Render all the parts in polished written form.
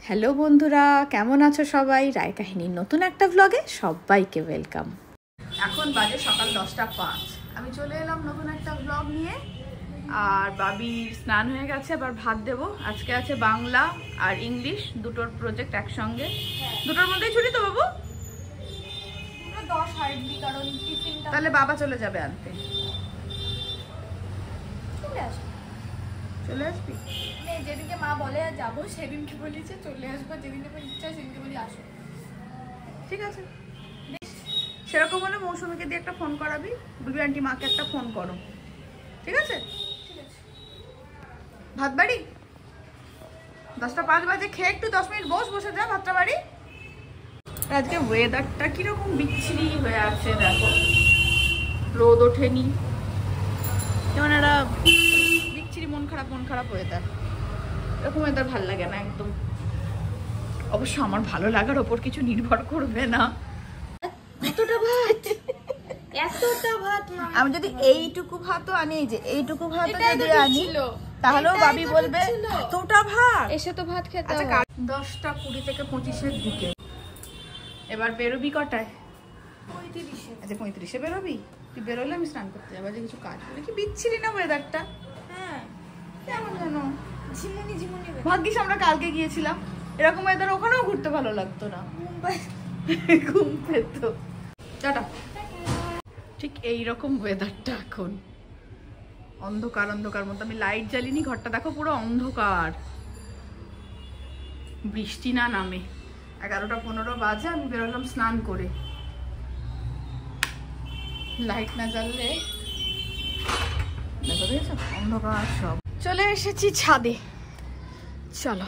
Hello বন্ধুরা, কেমন আছো সবাই? রায় কাহিনীর নতুন একটা ব্লগে সবাইকে ওয়েলকাম। এখন বাজে সকাল 10:05। আমি চলে এলাম নতুন একটা ব্লগ নিয়ে। আর বাবির স্নান হয়ে গেছে, আবার ভাত দেবো। আজকে আছে বাংলা আর ইংলিশ, দুটোর প্রজেক্ট একসঙ্গে। দুটোর মধ্যেই ছুটি তো বাবু? তাহলে বাবা চলে যাবে আনতে। চলে আসবি? যেদিনকে মা বলে যাবো সেদিনকে বলিছে চলে আসবো, যেদিনকে ইচ্ছা সেদিনকে বলি আসো। ঠিক আছে, সেরকম হলে মৌসুমীকে দিয়ে একটা ফোন করাবি, বুবি আন্টি মাকে একটা ফোন করো। ঠিক আছে? ভাত বাড়ি 10:05 বাজে, খেয়ে একটু 10 মিনিট বসে যা ভাতটা বাড়ি। আজকে ওয়েদারটা কিরকম বিচ্ছিরি হয়ে আছে দেখো, রোদ ওঠেনি, যেমন একটা বিচ্ছিরি মন খারাপ ওয়েদার। এরকম ওয়েদার ভালো লাগে না একদম। অবশ্য আমার ভালো লাগার ওপর কিছু নির্ভর করবে না। এতটা ভাত আমি যদি এইটুকু ভাতও আনি, যে এইটুকু ভাতও যদি আনি, তাহলেও বাবি বলবে এতটা ভাত, এসে তো ভাত খেতে। আচ্ছা 10:20 থেকে 25-এর দিকে। এবার বেরোবি কটায়? 35-এ। আচ্ছা 35-এ বেরোবি? তুই বেরোলে আমি স্নান করতে যাবো, যে কিছু কাজ করে কি বিচ্ছিরি না ওয়েদারটা। হ্যাঁ, কেমন জানো, ঝিমুনি ভাগ্যিস আমরা কালকে গিয়েছিলাম, এরকম ওয়েদার ওখানেও ঘুরতে ভালো লাগতো না, মুম্বাই ঘুম পেত। টাটা। ঠিক এইরকম ওয়েদারটা এখন, অন্ধকার মতো। আমি লাইট জ্বালিনি, ঘরটা দেখো পুরো অন্ধকার, বৃষ্টি না নামে। 11:15 বাজে, আমি বেরোলাম স্নান করে। লাইট না জ্বাললে দেখো, দেখেছো অন্ধকার সব। চলে এসেছি ছাদে, চলো।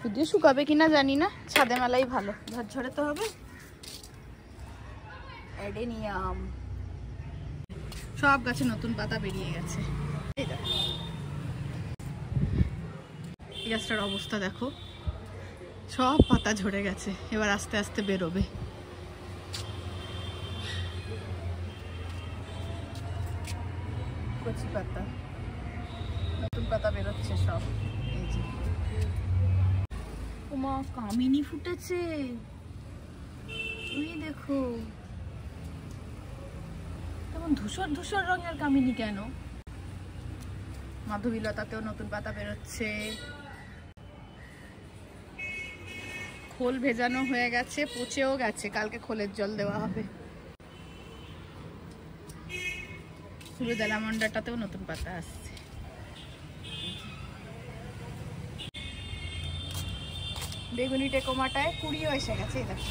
যদিও শুকাবে কিনা জানি না, ছাদে মেলাই ভালো, ঝরঝরে তো হবে। অ্যাডেনিয়াম সব গাছে নতুন পাতা বেরিয়ে গেছে। এই দেখো, এই গাছটার অবস্থা দেখো, সব পাতা ঝরে গেছে, এবার আস্তে আস্তে বেরোবে। কচি পাতা, নতুন পাতা বেরোচ্ছে সব। এই যে ওমা, কামিনী ফুটেছে, তুমি দেখো। তেমন ধূসর রঙের কামিনী কেন? মাধবীলতাতেও নতুন পাতা বেরোচ্ছে। খোল ভেজানো হয়ে গেছে, পচেও গেছে, কালকে খোলের জল দেওয়া হবে। সুরুদালামন্ডাটাতেও নতুন পাতা আসছে। বেগুনি টেকোমাটায় কুড়িও এসে গেছে। এই দেখো,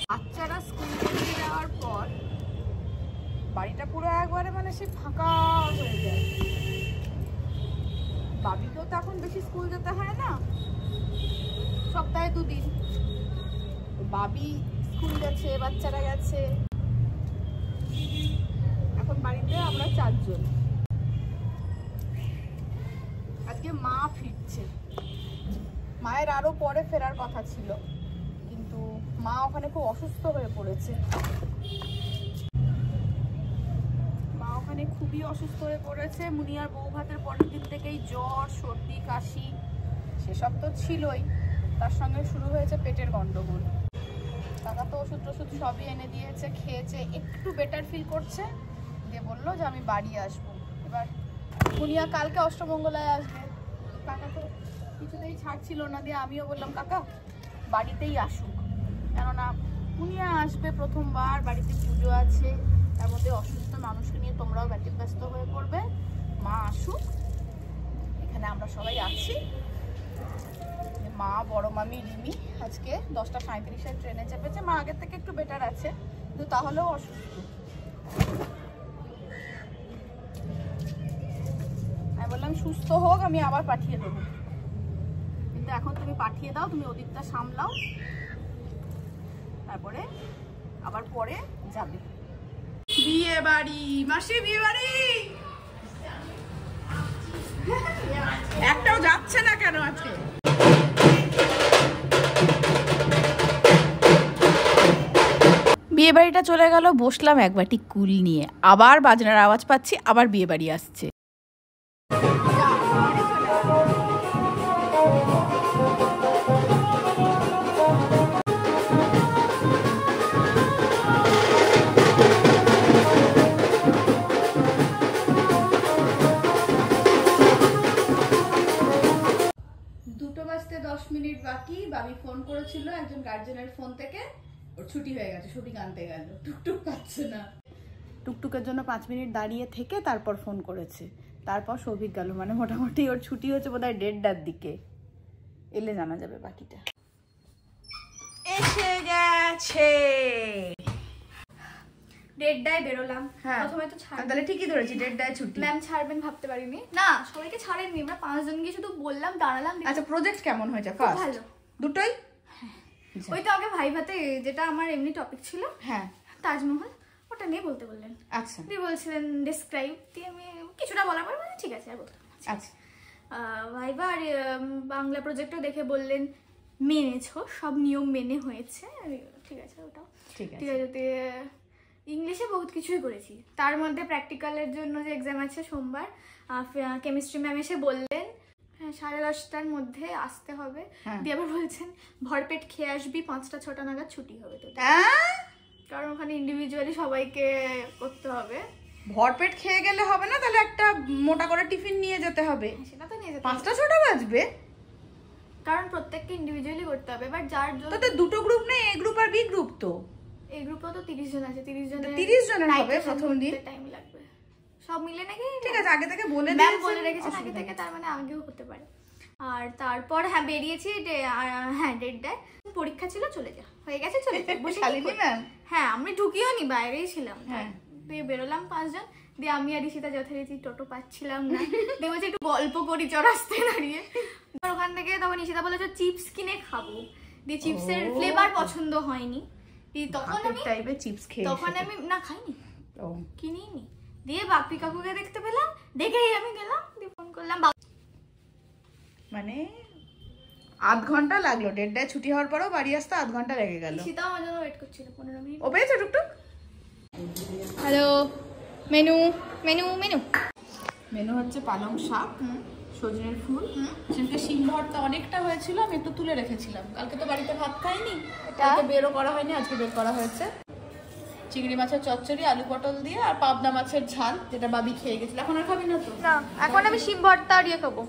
বাচ্চারা স্কুল থেকে যাওয়ার পর বাড়িটা পুরো একবারে মানে সে ফাঁকা হয়ে যায়। বাবিকেও তো এখন বেশি স্কুল যেতে হয় না, সপ্তাহে 2 দিন। বাবি স্কুল গেছে, বাচ্চারা গেছে, এখন বাড়িতে আমরা 4 জন। আজকে মা ফিরছে, মায়ের আরো পরে ফেরার কথা ছিল, কিন্তু মা ওখানে খুব অসুস্থ হয়ে পড়েছে। মা ওখানে খুবই অসুস্থ হয়ে পড়েছে। মুনিয়ার বউ ভাতের পরের দিন থেকেই জ্বর, সর্দি, কাশি সেসব তো ছিলই, তার সঙ্গে শুরু হয়েছে পেটের গন্ডগোল। কাকা তো ওষুধ সবই এনে দিয়েছে, খেয়েছে, একটু বেটার ফিল করছে, দিয়ে বললো যে আমি বাড়ি আসবো। এবার মুনিয়া কালকে অষ্টমঙ্গলায় আসবে, কাকা তো কিছুতেই ছাড়ছিল না, দিয়ে আমিও বললাম কাকা বাড়িতেই আসুক, কেননা মুনিয়া আসবে প্রথমবার, বাড়িতে পুজো আছে, তার মধ্যে অসুস্থ মানুষকে নিয়ে তোমরাও ব্যতিব্যস্ত হয়ে পড়বে, মা আসুক, এখানে আমরা সবাই আছি। মা, বড় মামি, রিমি আজকে 10:37-এর ট্রেনে চেপেছে। মা আগের থেকে একটু বেটার আছে, কিন্তু তাহলেও অসুস্থ। আমি বললাম সুস্থ হোক, আমি আবার পাঠিয়ে দেবো, কিন্তু এখন তুমি পাঠিয়ে দাও, তুমি ওদিকটা সামলাও, তারপরে আবার পরে যাবে। বিয়ে বাড়ি, মাসি বিয়ে বাড়ি একটাও যাচ্ছে না কেন আজকে? বিয়ে বাড়িটা চলে গেল, বসলাম এক বাটি কুল নিয়ে, আবার বাজনার আওয়াজ পাচ্ছি, আবার বিয়ে বাড়ি আসছে। বাকি। বাবি ফোন করেছিল একজন গার্জেনের ফোন থেকে, ওর ছুটি হয়ে গেছে, শফিক আনতে গেল, টুকটুক পাচ্ছে না। টুকটুকের জন্য 5 মিনিট দাঁড়িয়ে থেকে তারপর ফোন করেছে, তারপর শফিক গেল। মানে মোটামুটি ওর ছুটি হচ্ছে বোধহয় 1:30টার দিকে, এলে জানা যাবে বাকিটা। এসে গেছে 1:30টায় বেরোলাম। হ্যাঁ প্রথমে তো তাহলে ঠিকই ধরেছি, 1:30টায় ছুটি। ম্যাম ছাড়বেন ভাবতে পারিনি। না সবাইকে ছাড়েননি, আমরা 5 জন গিয়ে শুধু বললাম, দাঁড়ালাম। আচ্ছা প্রজেক্ট কেমন হয়েছে? ফার্স্ট ভালো, দুটোই। ওই তো আগে ভাইভাতে যেটা আমার এমনি টপিক ছিল, হ্যাঁ তাজমহল, ওটা নিয়ে বলতে বললেন। আচ্ছা দিয়ে বলছিলেন ডেসক্রাইব, দিয়ে আমি কিছুটা বলার পর মানে ঠিক আছে আর বলতে। আচ্ছা ভাইবা আর বাংলা প্রজেক্টও দেখে বললেন মেনেছো, সব নিয়ম মেনে হয়েছে। ঠিক আছে ওটাও ঠিক আছে। ঠিক আছে। ইংলিশে বহুত কিছুই করেছি, তার মধ্যে প্র্যাকটিক্যালের জন্য যে এক্সাম আছে সোমবার, কেমিস্ট্রি ম্যাম এসে বললেন হ্যাঁ 10:30টার মধ্যে আসতে হবে। দিয়ে আবার বলছেন ভরপেট খেয়ে আসবি, 5টা-6টা নাগাদ ছুটি হবে তো, কারণ ওখানে ইন্ডিভিজুয়ালি সবাইকে করতে হবে। ভরপেট খেয়ে গেলে হবে না, তাহলে একটা মোটা করে টিফিন নিয়ে যেতে হবে। সেটা তো নিয়ে যেতে 5টা-6টা বাজবে, কারণ প্রত্যেককে ইন্ডিভিজুয়ালি করতে হবে। বাট যার জন্য তো দুটো গ্রুপ নেই, এ গ্রুপ আর বি গ্রুপ, তো এই গ্রুপেও তো 30 জন আছে, 30 জনের হবে প্রথম দিন। টাইম লাগবে সব মিলে নাকি? ঠিক আছে, আগে থেকে বলে ম্যাম বলে রেখেছেন আগে থেকে, তার মানে আগেও হতে পারে। আর তারপর হ্যাঁ বেরিয়েছি, হ্যাঁ 1:30টায় পরীক্ষা ছিল, চলে যা হয়ে গেছে, চলে যা। শালিনী ম্যাম? হ্যাঁ আমি ঢুকিও নি, বাইরেই ছিলাম। দিয়ে বেরোলাম 5 জন, দিয়ে আমি আর ঈশিতা যথারীতি টোটো পাচ্ছিলাম না, দিয়ে বলছি একটু গল্প করি চ রাস্তায় দাঁড়িয়ে। ওখান থেকে তখন ঈশিতা বলেছে চিপস কিনে খাবো, দিয়ে চিপসের ফ্লেভার পছন্দ হয়নি, তখন আমি টাইপের চিপস খেয়ে, তখন আমি না খাইনি, কিনেই নি। দিয়ে বাপি কাকুকে দেখতে পেলাম, দেখেই আমি গেলাম, দিয়ে ফোন করলাম। মানে আধ ঘন্টা লাগলো, 1:30টায় ছুটি হওয়ার পরেও বাড়ি আসতে আধ ঘন্টা লেগে গেল। ঈশিতাও আমার জন্য ওয়েট করছিল 15 মিনিট। ও পেয়েছে টুকটুক? Hello, menu menu menu menu হচ্ছে পালং শাক, সজনের ফুল, সেদিনকে শিম ভর্তা অনেকটা হয়েছিল, আমি একটু তুলে রেখেছিলাম। কালকে তো বাড়িতে ভাত খাইনি, কালকে বেরও করা হয়নি, আজকে বের করা হয়েছে। চিংড়ি মাছের চচ্চড়ি, আলু পটল দিয়ে, আর পাবদা মাছের ঝাল, যেটা বাবি খেয়ে গেছিল। এখন আর খাবি না তো? না, এখন আমি শিম ভর্তা আর খাবো।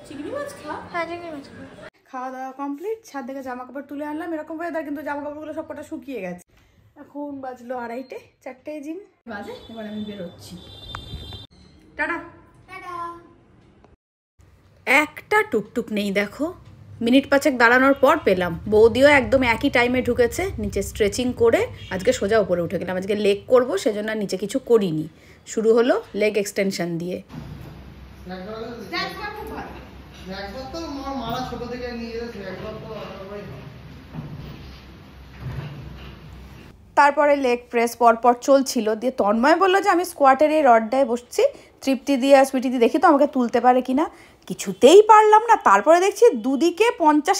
চিংড়ি মাছ খা? হ্যাঁ চিংড়ি মাছ খাবো। খাওয়া দাওয়া কমপ্লিট, ছাদ থেকে জামা কাপড় তুলে আনলাম, এরকম ওয়েদার কিন্তু জামা কাপড়গুলো সব কটা শুকিয়ে গেছে। এখন বাজলো 2:30, 4টে জিন বাজে। এবার আমি বেরোচ্ছি, টাটা। একটা টুকটুক নেই দেখো, মিনিট 5 দাঁড়ানোর পর পেলাম। বৌদিও একদম একই টাইমে ঢুকেছে, নিচে স্ট্রেচিং করে আজকে সোজা উপরে উঠে গেলাম। আজকে লেগ করবো, সেজন্য নিচে কিছু করিনি। শুরু হলো লেগ এক্সটেনশন দিয়ে। তারপরে লেগ প্রেস পরপর চলছিল। দিয়ে তন্ময় বললো যে আমি স্কোয়াটের এই রডটায় বসছি, তৃপ্তি দিয়ে আর সুইটি দিয়ে দেখি তো আমাকে তুলতে পারে কিনা। কিছুতেই পারলাম না। তারপরে দেখছি দুদিকে 50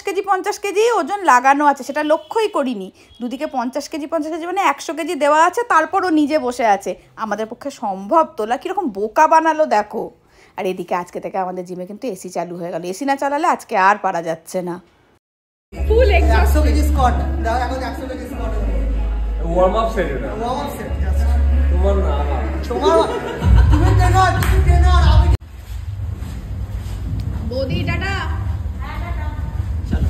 কেজি ওজন লাগানো আছে, সেটা লক্ষ্যই করিনি। দুদিকে 50 কেজি মানে 100 কেজি দেওয়া আছে, তারপর ও নিজে বসে আছে। আমাদের পক্ষে সম্ভব তোলা? কীরকম বোকা বানালো দেখো। আর এদিকে আজকে থেকে আমাদের জিমে কিন্তু এসি চালু হয়ে গেল। এসি না চালালে আজকে আর পারা যাচ্ছে না। ফুল 100 কেজি স্কোয়াট দাও, এখন 100 KG squat warm up set, এটা ওয়ার্ম আপ সেট জাস্ট তোমার না তোমার, তুমি কেন আর আমি। বৌদি টাটা। চলো।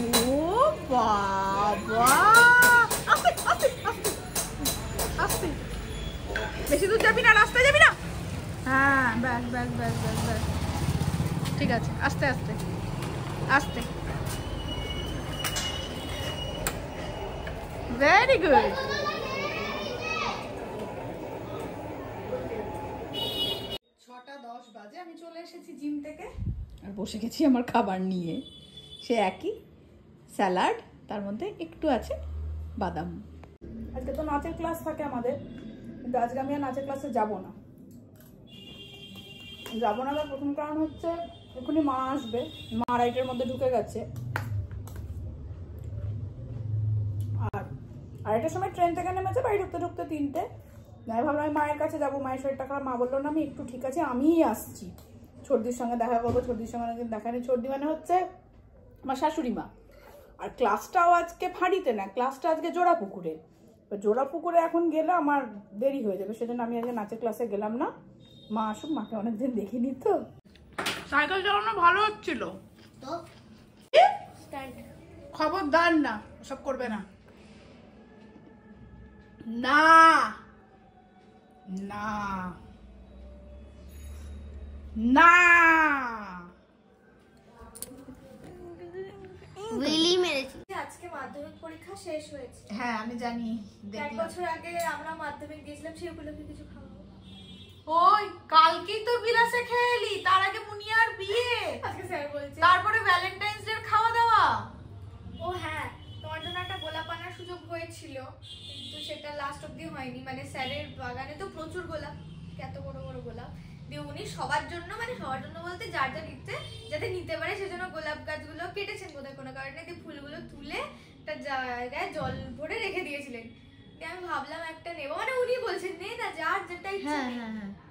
ও বাবা, আস্তে আস্তে আস্তে আস্তে, বেশি দূর যাবি না, রাস্তায় যাবি না। হ্যাঁ ব্যাস ব্যাস ব্যাস ব্যাস ব্যাস, ঠিক আছে, আস্তে আস্তে আস্তে, ভেরি গুড। 6:10 বাজে, আমি চলে এসেছি জিম থেকে আর বসে গেছি আমার খাবার নিয়ে। সে একই স্যালাড, তার মধ্যে একটু আছে বাদাম। আজকে তো নাচের ক্লাস থাকে আমাদের, কিন্তু আজকে আমি আর নাচের ক্লাসে যাব না। তার প্রথম কারণ হচ্ছে এখনই মা আসবে, মা রাইটের মধ্যে ঢুকে গেছে। আর 2:30টার সময় ট্রেন থেকে নেমেছে, বাড়ি ঢুকতে ঢুকতে 3টে। আমি ভাবলাম আমি মায়ের কাছে যাবো, মায়ের শরীরটা খারাপ। মা বললো না আমি একটু ঠিক আছে, আমিই আসছি, ছর্দির সঙ্গে দেখা করবো। ছর্দির সঙ্গে দেখা নেই, ছর্দি মানে হচ্ছে আমার শাশুড়ি মা। আর ক্লাসটাও আজকে ফাঁড়িতে না, ক্লাসটা আজকে জোড়াপুকুরে। জোড়াপুকুরে এখন গেলে আমার দেরি হয়ে যাবে, সেজন্য আমি আজকে নাচের ক্লাসে গেলাম না। মা আসুক, মাকে অনেকদিন দেখিনি তো। সাইকেল চালানো ভালো হচ্ছিল তো স্ট্যান্ড খবরদার না সব করবে না না না না উইলি মেরেছি। আজকে মাধ্যমিক পরীক্ষা শেষ হয়েছে। হ্যাঁ আমি জানি, এক দেখলাম। বছর আগে আমরা মাধ্যমিক দিয়েছিলাম, সেই উপলক্ষে কিছু খাবো। ওই কালকেই তো বিলাসে খেলি, তার আগে মুনিয়ার বিয়ে, আজকে স্যার বলছে তারপরে ভ্যালেন্টাইন্স ডে খাওয়া দাওয়া। ও হ্যাঁ, তোমার জন্য একটা গোলাপ আনার সুযোগ হয়েছিল, কিন্তু সেটা লাস্ট অবধি হয়নি। মানে স্যারের বাগানে তো প্রচুর গোলাপ, এত বড় বড় গোলাপ দিয়ে উনি সবার জন্য, মানে সবার জন্য বলতে যার যা নিতে যাতে নিতে পারে সেজন্য গোলাপ গাছগুলো কেটেছেন বোধহয় কোনো কারণে, দিয়ে ফুলগুলো তুলে একটা জায়গায় জল ভরে রেখে দিয়েছিলেন। দিয়ে আমি ভাবলাম একটা নেবো, মানে উনি বলছেন নে না, যার যেটা ইচ্ছে নে।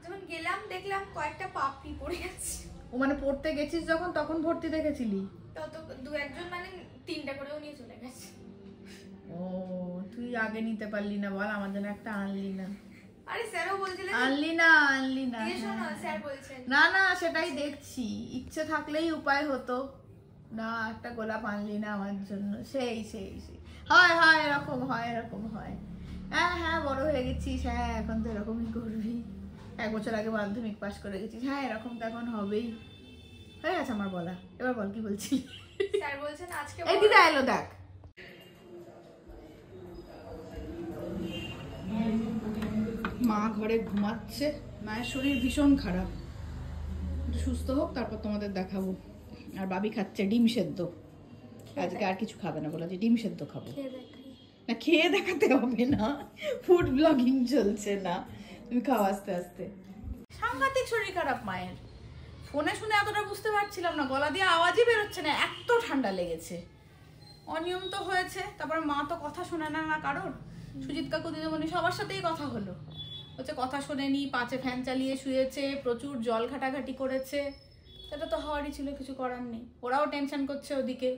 যখন গেলাম দেখলাম কয়েকটা পাপড়ি পড়ে আছে। ও মানে পড়তে গেছিস যখন, তখন ভর্তি দেখেছিলি? তত দু একজন মানে 3টা করেও নিয়ে চলে গেছে। ও তুই আগে নিতে পারলি না বল, আমার জন্য একটা আনলি না? আরে স্যারও বলছিলেন আনলি না দিয়ে শোনো, স্যার বলছেন না না সেটাই দেখছি, ইচ্ছে থাকলেই উপায় হতো না, একটা গোলাপ আনলি না আমার জন্য। সেই সেই সেই হয় হয় এরকম হয়, এরকম হয়। হ্যাঁ হ্যাঁ বড় হয়ে গেছিস, হ্যাঁ এখন তো এরকমই করবি। 1 বছর আগে মাধ্যমিক পাস করে গেছিস, হ্যাঁ এরকম তো এখন হবেই। হয়ে গেছে আমার বলা, এবার বল কি বলছি। স্যার বলছেন আজকে এই দিদা এলো দেখ। মা ঘরে ঘুমাচ্ছে, মায়ের শরীর ভীষণ খারাপ, একটু সুস্থ হোক তারপর তোমাদের দেখাবো। আর বাবি খাচ্ছে ডিম সেদ্ধ, আজকে আর কিছু খাবে না, বলে যে ডিম সেদ্ধ খাবো। না খেয়ে দেখাতে হবে না, ফুড ব্লগিং চলছে না, তুমি খাও আস্তে আস্তে। সাংঘাতিক শরীর খারাপ মায়ের, ফোনে শুনে এতটা বুঝতে পারছিলাম না, গলা দিয়ে আওয়াজই বেরোচ্ছে না, এত ঠান্ডা লেগেছে। অনিয়ম তো হয়েছে, তারপরে মা তো কথা শোনে না না কারোর। সুজিত কাকু দিদিমণি সবার সাথেই কথা হলো, হচ্ছে কথা শোনেনি, 5-এ ফ্যান চালিয়ে শুয়েছে, প্রচুর জল ঘাটাঘাটি করেছে। সেটা তো হওয়ারই ছিল, কিছু করার নেই। ওরাও টেনশন করছে ওদিকে।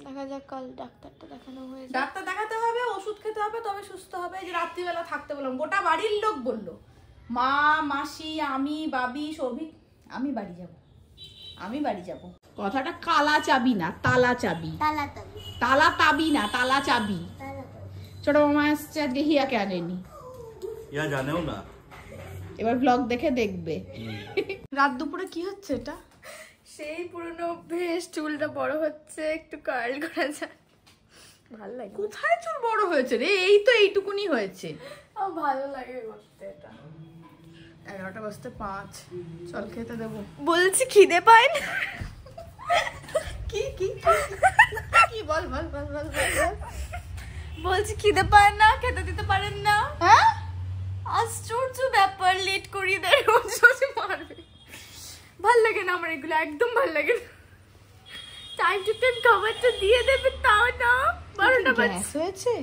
দেখা যাক কাল ডাক্তারটা দেখানো হয়েছে। ডাক্তার দেখাতে হবে, ওষুধ খেতে হবে, তবে সুস্থ হবে। যে রাত্রিবেলা থাকতে বললাম, গোটা বাড়ির লোক বললো, মা মাসি আমি বাবি সৌভিক, আমি বাড়ি যাব, আমি বাড়ি যাব। কথাটা কালা চাবি না, তালা চাবি। তালা তাবি না, তালা চাবি। ছোট মামা আসছে আজকে, হিয়াকে আনেনি, ইয়া জানেও না। এবার ব্লগ দেখে দেখবে। রাত দুপুরে কি হচ্ছে এটা? সেই পুরনো অভ্যেস, চুলটা বড় হচ্ছে, একটু কার্ল করা যায়, ভালো লাগে। কোথায় চুল বড় হয়েছে রে? এই তো এইটুকুনি হয়েছে। আমার ভালো লাগে করতে এটা। 11:05, চল খেতে দেবো। বলছি খিদে পায় না। কি কি কি বল বল বল বল বল। বলছি খিদে পায় না, খেতে দিতে পারেন না? হ্যাঁ আশ্চর্য ব্যাপার, লেট করিয়ে দেয়, রোজ রোজ মারবে। ভাল লাগে না আমার এগুলো, একদম ভাল লাগে না। টাইম টু টাইম খাবারটা দিয়ে দেবে, তাও না। 12টা বাজে হয়েছে।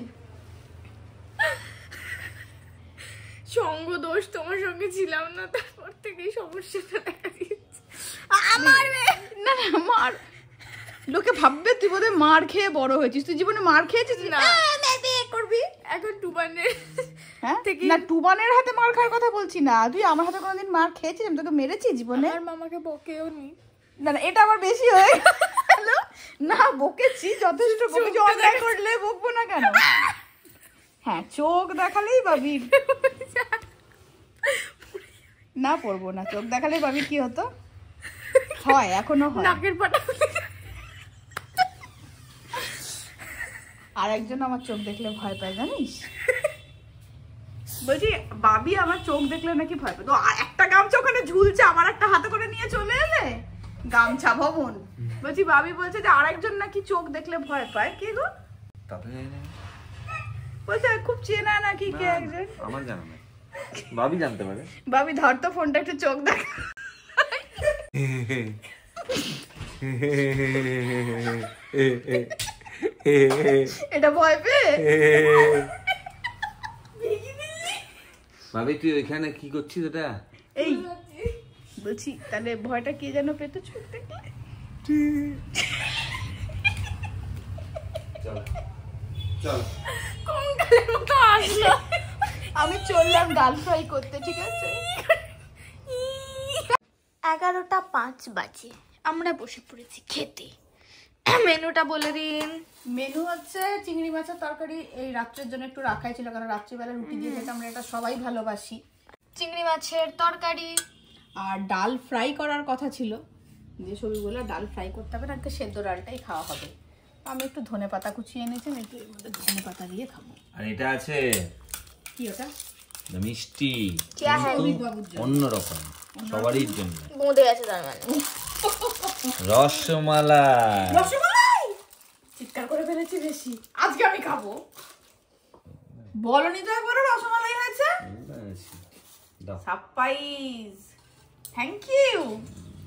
সঙ্গ দোষ, তোমার সঙ্গে ছিলাম না, তারপর থেকেই সমস্যাটা দেখা দিচ্ছে। আমার না না মার, লোকে ভাববে তুই বোধহয় মার খেয়ে বড় হয়েছিস। তুই জীবনে মার খেয়েছিস না। বিয়ে করবি এখন টুবানের হ্যাঁ থেকে না, টুবানের হাতে মার খাওয়ার কথা বলছি না। তুই আমার হাতে কোনোদিন মার খেয়েছিস? আমি তোকে মেরেছি জীবনে? আমার মামাকে বকেও নি। না না এটা আবার বেশি হয়ে গেল। না বকেছি, যথেষ্ট বকেছি, অন্যায় করলে বকবো না কেন? হ্যাঁ চোখ দেখালেই ভাবি না, পড়বো না। চোখ দেখালেই ভাবি কি হতো হয়, এখনো হয়। নাকের পাটা আর একজন আমার চোখ দেখলে ভয় পায় জানিস? বলছি বাবি আমার চোখ দেখলে নাকি ভয় পায়। তো একটা গামছা ওখানে ঝুলছে, আমার একটা হাতে করে নিয়ে চলে এলে, গামছা ভবন। বলছি বাবি বলছে যে আরেকজন নাকি চোখ দেখলে ভয় পায়। কি গো? বলছে খুব চেনা নাকি কে একজন। আমার জানা নেই, ভাবি জানতে পারে। বাবি ধর তো ফোনটা, একটু চোখ দেখ। এটা ভয় পেয়ে ভাবি তুই ওইখানে কি করছিস? এটা এই বলছি তাহলে ভয়টা কে যেন পেতো চোখ দেখলে। চল চল, কোন কালের মতো আসলো। আমি চললাম ডাল ফ্রাই করতে, ঠিক আছে? 11টা 5 বাজে, আমরা বসে পড়েছি খেতে। মেনুটা বলে দিন। মেনু হচ্ছে চিংড়ি মাছের তরকারি, এই রাত্রের জন্য একটু রাখাই ছিল, কারণ রাত্রিবেলা রুটি দিয়ে খেতে আমরা এটা সবাই ভালোবাসি। চিংড়ি মাছের তরকারি আর ডাল ফ্রাই করার কথা ছিল, যে সবগুলো ডাল ফ্রাই করতে হবে, আজকে সেদ্ধ ডালটাই খাওয়া হবে। আমি একটু ধনেপাতা কুচিয়ে এনেছি, আমি একটু এর মধ্যে ধনেপাতা দিয়ে খাবো। আর এটা আছে কি ওটা? মিষ্টি, क्या है? অন্যরকম সবারই জন্য। বোঁদে গেছে তার মানে। রসমালাই। রসমালাই চিৎকার করে ফেলেছি বেশি, আজকে আমি খাবো। বলনি তো একবারও রসমালাই হয়েছে। দাও। Surprise, thank you.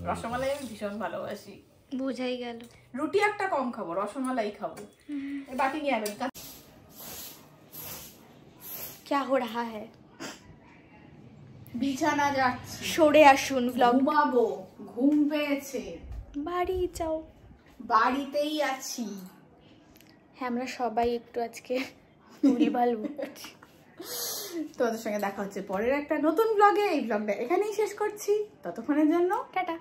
রসমালাই আমি ভীষণ ভালোবাসি। বোঝাই গেল। রুটি একটা কম খাবো, রসমালাই খাবো। এই বাটি নিয়ে আবেন। क्या हो रहा है? বিছানা যাচ্ছি, সরে আসুন, ব্লগ ঘুমাবো, ঘুম পেয়েছে, বাড়ি যাও। বাড়িতেই আছি। হ্যাঁ, আমরা সবাই একটু আজকে ভুলভাল বকছি। তোমাদের সঙ্গে দেখা হচ্ছে পরের একটা নতুন ব্লগে। এই ব্লগটা এখানেই শেষ করছি, ততক্ষণের জন্য টাটা।